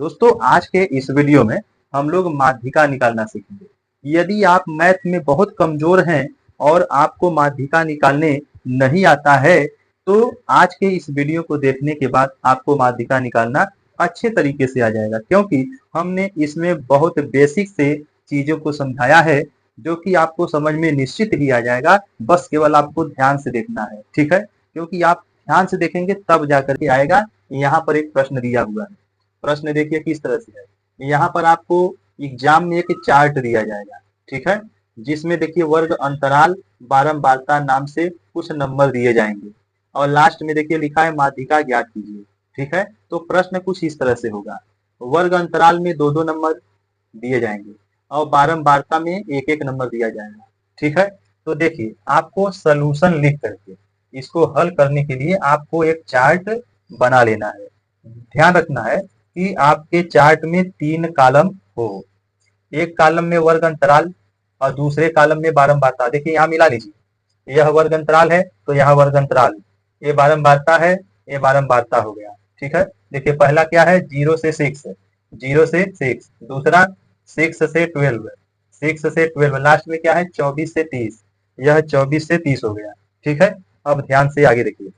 दोस्तों आज के इस वीडियो में हम लोग माध्यिका निकालना सीखेंगे। यदि आप मैथ में बहुत कमजोर हैं और आपको माध्यिका निकालने नहीं आता है तो आज के इस वीडियो को देखने के बाद आपको माध्यिका निकालना अच्छे तरीके से आ जाएगा, क्योंकि हमने इसमें बहुत बेसिक से चीजों को समझाया है जो कि आपको समझ में निश्चित ही आ जाएगा। बस केवल आपको ध्यान से देखना है, ठीक है? क्योंकि आप ध्यान से देखेंगे तब जाकर के आएगा। यहाँ पर एक प्रश्न दिया हुआ है। प्रश्न देखिए किस तरह से है। यहाँ पर आपको एग्जाम में एक चार्ट दिया जाएगा, ठीक है, जिसमें देखिए वर्ग अंतराल बारंबारता नाम से कुछ नंबर दिए जाएंगे और लास्ट में देखिए लिखा है माध्यिका ज्ञात कीजिए, ठीक है। तो प्रश्न कुछ इस तरह से होगा। वर्ग अंतराल में दो दो नंबर दिए जाएंगे और बारंबारता में एक एक नंबर दिया जाएगा, ठीक है। तो देखिए आपको सलूशन लिख करके इसको हल करने के लिए आपको एक चार्ट बना लेना है। ध्यान रखना है कि आपके चार्ट में 3 कॉलम हो। एक कॉलम में वर्ग अंतराल और दूसरे कॉलम में बारंबारता। देखिए यहाँ मिला लीजिए, यह वर्ग अंतराल है तो यह वर्ग अंतराल, ये बारंबारता है, ये बारंबारता हो गया, ठीक है। देखिए पहला क्या है, 0 से 6, 0 से 6, दूसरा 6 से 12, 6 से 12, लास्ट में क्या है 24 से 30, यह 24 से 30 हो गया, ठीक है। अब ध्यान से आगे देखिए,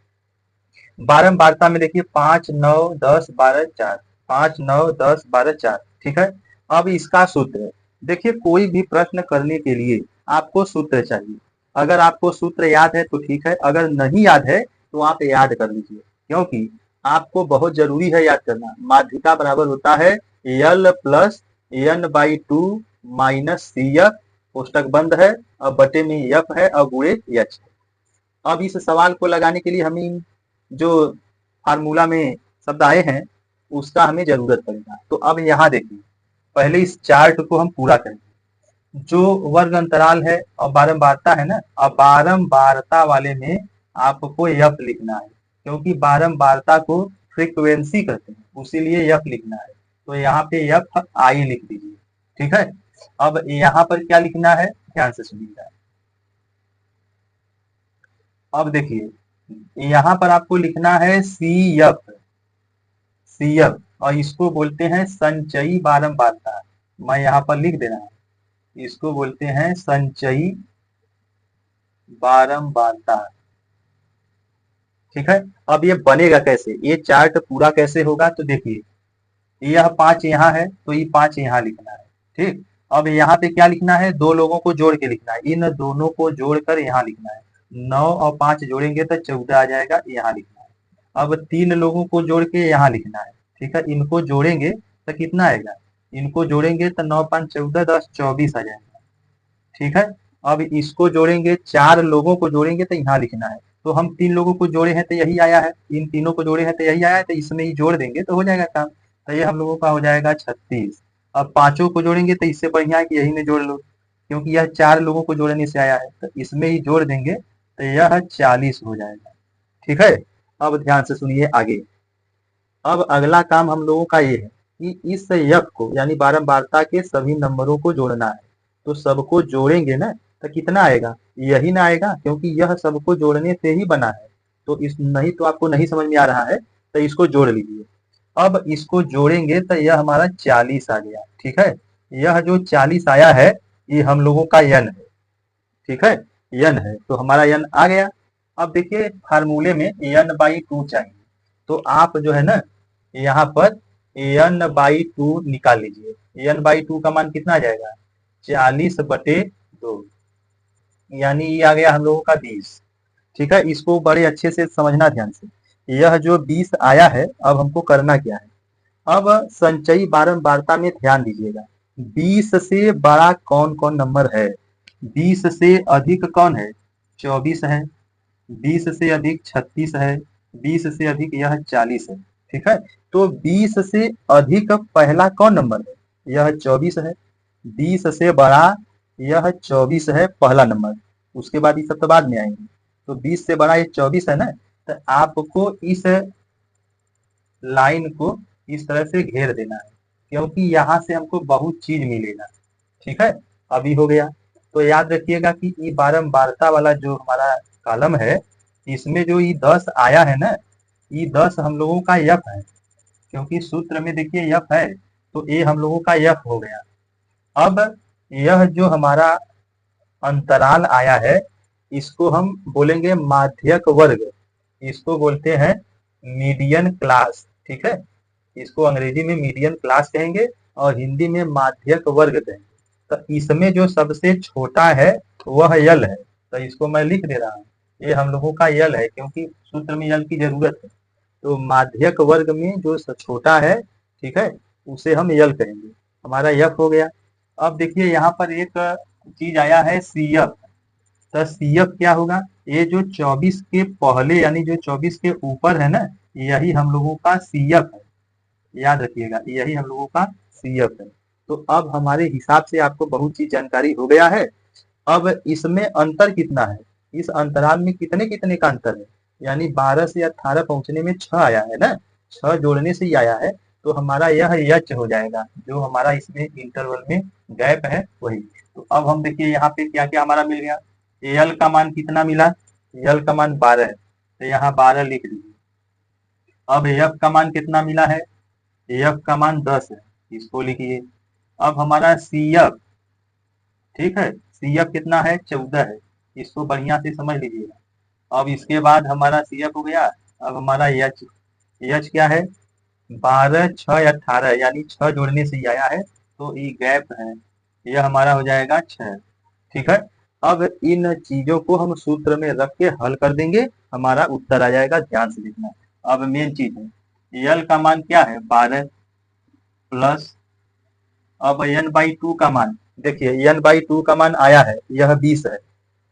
बारंबारता में देखिए 5 9 10 12 4, 5 9 10 12 4, ठीक है। अब इसका सूत्र देखिए, कोई भी प्रश्न करने के लिए आपको सूत्र चाहिए। अगर आपको सूत्र याद है तो ठीक है, अगर नहीं याद है तो आप याद कर लीजिए, क्योंकि आपको बहुत जरूरी है याद करना। माध्यिका बराबर होता है L plus n by 2 minus C F, कोष्टक बंद है और बटे में एफ है और गुणे एच। अब इस सवाल को लगाने के लिए हमें जो फार्मूला में शब्द आए हैं उसका हमें जरूरत पड़ेगा। तो अब यहाँ देखिए, पहले इस चार्ट को हम पूरा करेंगे। जो वर्ग अंतराल है और बारंबारता है ना, अब बारंबारता वाले में आपको एफ लिखना है, क्योंकि बारंबारता को फ्रीक्वेंसी कहते हैं, उसीलिए एफ लिखना है। तो यहाँ पे एफ आई लिख दीजिए, ठीक है। अब यहाँ पर क्या लिखना है, ध्यान से सुनिएगा। अब देखिए यहाँ पर आपको लिखना है सी एफ, सी एफ, और इसको बोलते हैं संचयी बारंबारता। मैं यहाँ पर लिख दे रहा हूँ, इसको बोलते हैं संचयी बारंबारता, ठीक है। अब ये बनेगा कैसे, ये चार्ट पूरा कैसे होगा, तो देखिए यह 5 यहाँ है तो ये 5 यहाँ लिखना है, ठीक। अब यहाँ पे क्या लिखना है, दो लोगों को जोड़ के लिखना है, इन दोनों को जोड़कर यहाँ लिखना है। 9 और 5 जोड़ेंगे तो 14 आ जाएगा, यहाँ लिखना है। अब 3 लोगों को जोड़ के यहाँ लिखना है, ठीक है। इनको जोड़ेंगे तो कितना आएगा, इनको जोड़ेंगे तो 9 5 14 10 24 आ जाएगा, ठीक है। अब इसको जोड़ेंगे, 4 लोगों को जोड़ेंगे तो यहाँ लिखना है। तो हम 3 लोगों को जोड़े हैं तो यही आया है, इन तीनों को जोड़े हैं तो यही आया है, तो इसमें ही जोड़ देंगे तो हो जाएगा काम। तो ये हम लोगों का हो जाएगा 36। अब 5 को जोड़ेंगे तो इससे बढ़िया है कि यही में जोड़ लो, क्योंकि यह 4 लोगों को जोड़ने से आया है, तो इसमें ही जोड़ देंगे तो यह 40 हो जाएगा, ठीक है। अब ध्यान से सुनिए आगे। अब अगला काम हम लोगों का ये है कि इस यफ को यानी बारंबारता के सभी नंबरों को जोड़ना है। तो सबको जोड़ेंगे ना तो कितना आएगा, यही ना आएगा, क्योंकि यह सबको जोड़ने से ही बना है। तो इस नहीं तो आपको नहीं समझ में आ रहा है तो इसको जोड़ लीजिए। अब इसको जोड़ेंगे तो यह हमारा 40 आ गया, ठीक है। यह जो 40 आया है ये हम लोगों का यन है, ठीक है, यन है, तो हमारा यन आ गया। अब देखिए फार्मूले में एन बाई 2 चाहिए, तो आप जो है ना यहाँ पर एन बाई 2 निकाल लीजिए। एन बाई 2 का मान कितना आ जाएगा, 40/2, यानी ये आ गया हम लोगों का 20, ठीक है। इसको बड़े अच्छे से समझना ध्यान से। यह जो 20 आया है, अब हमको करना क्या है, अब संचयी बारंबारता में ध्यान दीजिएगा। 20 से बड़ा कौन कौन नंबर है, 20 से अधिक कौन है, 24 है, 20 से अधिक 36 है, 20 से अधिक यह 40 है, ठीक है। तो 20 से अधिक पहला कौन नंबर है, यह 24 है। 20 से बड़ा यह 24 है पहला नंबर, उसके बाद ये सब तो बाद में आएंगे। तो 20 से बड़ा ये 24 है ना, तो आपको इस लाइन को इस तरह से घेर देना है, क्योंकि यहाँ से हमको बहुत चीज मिलेगा, ठीक है। अभी हो गया। तो याद रखिएगा कि ये बारंबारता वाला जो हमारा कॉलम है, इसमें जो ये 10 आया है ना, ये 10 हम लोगों का यफ है, क्योंकि सूत्र में देखिए यफ है, तो ए हम लोगों का यफ हो गया। अब यह जो हमारा अंतराल आया है, इसको हम बोलेंगे माध्यक वर्ग, इसको बोलते हैं मीडियन क्लास। ठीक है, इसको अंग्रेजी में मीडियन क्लास कहेंगे और हिंदी में माध्यक वर्ग कहेंगे। तो इसमें जो सबसे छोटा है वह यल है, तो इसको मैं लिख दे रहा हूँ, ये हम लोगों का यल है, क्योंकि सूत्र में यल की जरूरत है। तो माध्यक वर्ग में जो छोटा है, ठीक है, उसे हम यल कहेंगे। हमारा यफ हो गया। अब देखिए यहाँ पर एक चीज आया है सीएफ। तो सीएफ क्या होगा, ये जो 24 के पहले यानी जो 24 के ऊपर है ना, यही हम लोगों का सीएफ है। याद रखिएगा, यही हम लोगों का सीएफ है। तो अब हमारे हिसाब से आपको बहुत चीज जानकारी हो गया है। अब इसमें अंतर कितना है, इस अंतराल में कितने कितने का अंतर है, यानी 12 से 18 पहुंचने में 6 आया है ना, 6 जोड़ने से ही आया है। तो हमारा यह यच हो जाएगा, जो हमारा इसमें इंटरवल में गैप है वही। तो अब हम देखिए यहाँ पे क्या क्या हमारा मिल गया। यल का मान कितना मिला, यल का मान 12 है, तो यहाँ 12 लिख दीजिए। अब एफ का मान कितना मिला है, एफ का मान 10 है, इसको लिखिए। अब हमारा सी एफ, ठीक है, सी एफ कितना है, 14 है, इसको बढ़िया से समझ लीजिएगा। अब इसके बाद हमारा सी एफ हो गया। अब हमारा एच, एच क्या है, 12 6 18, यानी 6 जोड़ने से ही आया है, तो ये गैप है, यह हमारा हो जाएगा 6। ठीक है, अब इन चीजों को हम सूत्र में रख के हल कर देंगे, हमारा उत्तर आ जाएगा, ध्यान से देखना। अब मेन चीज है, यल का मान क्या है, 12 प्लस, अब एन बाई 2 का मान, देखिए एन बाई 2 का मान आया है, यह 20 है।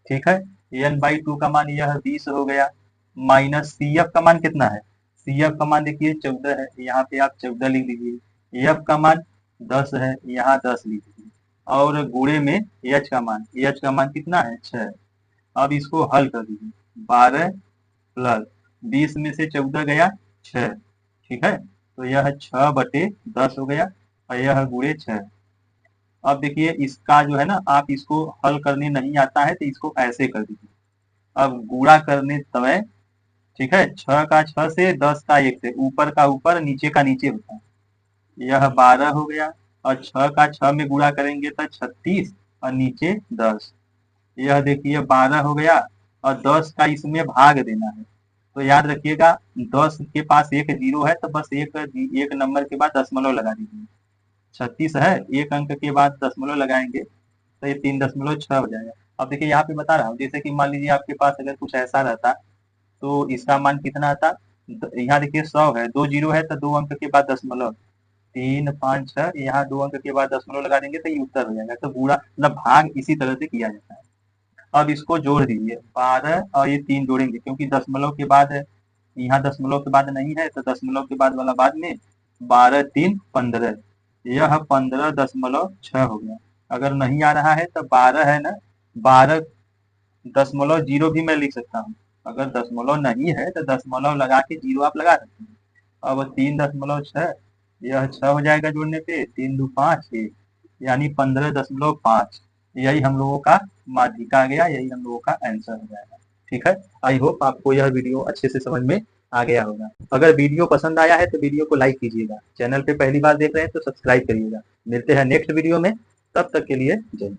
ठीक है, एन बाई 2 का मान यह 20 हो गया, माइनस सी एफ का मान कितना है, सी एफ का मान देखिए 14 है, यहाँ पे आप 14 लिख लीजिए। एफ का मान 10 है, यहाँ 10 लिख लीजिए, और गुणे में एच का मान, एच का मान कितना है, 6। अब इसको हल कर दीजिए, 12 प्लस 20 में से 14 गया 6। ठीक है, तो यह 6/10 हो गया, और यह गुणे 6। अब देखिए इसका जो है ना, आप इसको हल करने नहीं आता है तो इसको ऐसे कर दीजिए। अब गुणा करने समय, ठीक है, 6 का 6 से, 10 का 1 से, ऊपर का ऊपर नीचे का नीचे होता है, यह 12 हो गया, और 6 का 6 में गुणा करेंगे तो 36, और नीचे 10, यह देखिए 12 हो गया, और 10 का इसमें भाग देना है। तो याद रखिएगा 10 के पास एक जीरो है, तो बस एक नंबर के बाद दशमलव लगा दीजिए। 36 है, एक अंक के बाद दशमलव लगाएंगे तो ये 3.6 हो जाएगा। अब देखिए यहाँ पे बता रहा हूँ, जैसे कि मान लीजिए आपके पास अगर कुछ ऐसा रहता तो इसका मान कितना आता, यहाँ देखिए 100 है, 2 जीरो है, तो 2 अंक के बाद दशमलव, 3 5 6, यहाँ 2 अंक के बाद दशमलव लगा देंगे तो ये उत्तर हो जाएगा। तो पूरा मतलब भाग इसी तरह से किया जाता है। अब इसको जोड़ दीजिए, 12 और ये 3 जोड़ेंगे, क्योंकि दशमलव के बाद है, यहाँ दशमलव के बाद नहीं है, तो दशमलव के बाद वाला बाद में, 12 3 15, यह 15.6 हो गया। अगर नहीं आ रहा है तो 12 है ना, 12.0 भी मैं लिख सकता हूँ। अगर दशमलव नहीं है तो दशमलव लगा के जीरो आप लगा सकते हैं। अब 3.6, यह 6 हो जाएगा जोड़ने पे, 3 2 5 1, यानी 15.5। यही हम लोगों का माध्यिका आ गया, यही हम लोगों का आंसर हो जाएगा। ठीक है, आई होप आपको यह वीडियो अच्छे से समझ में आ गया होगा। अगर वीडियो पसंद आया है तो वीडियो को लाइक कीजिएगा, चैनल पे पहली बार देख रहे हैं तो सब्सक्राइब करिएगा। मिलते हैं नेक्स्ट वीडियो में, तब तक के लिए जय हिंद।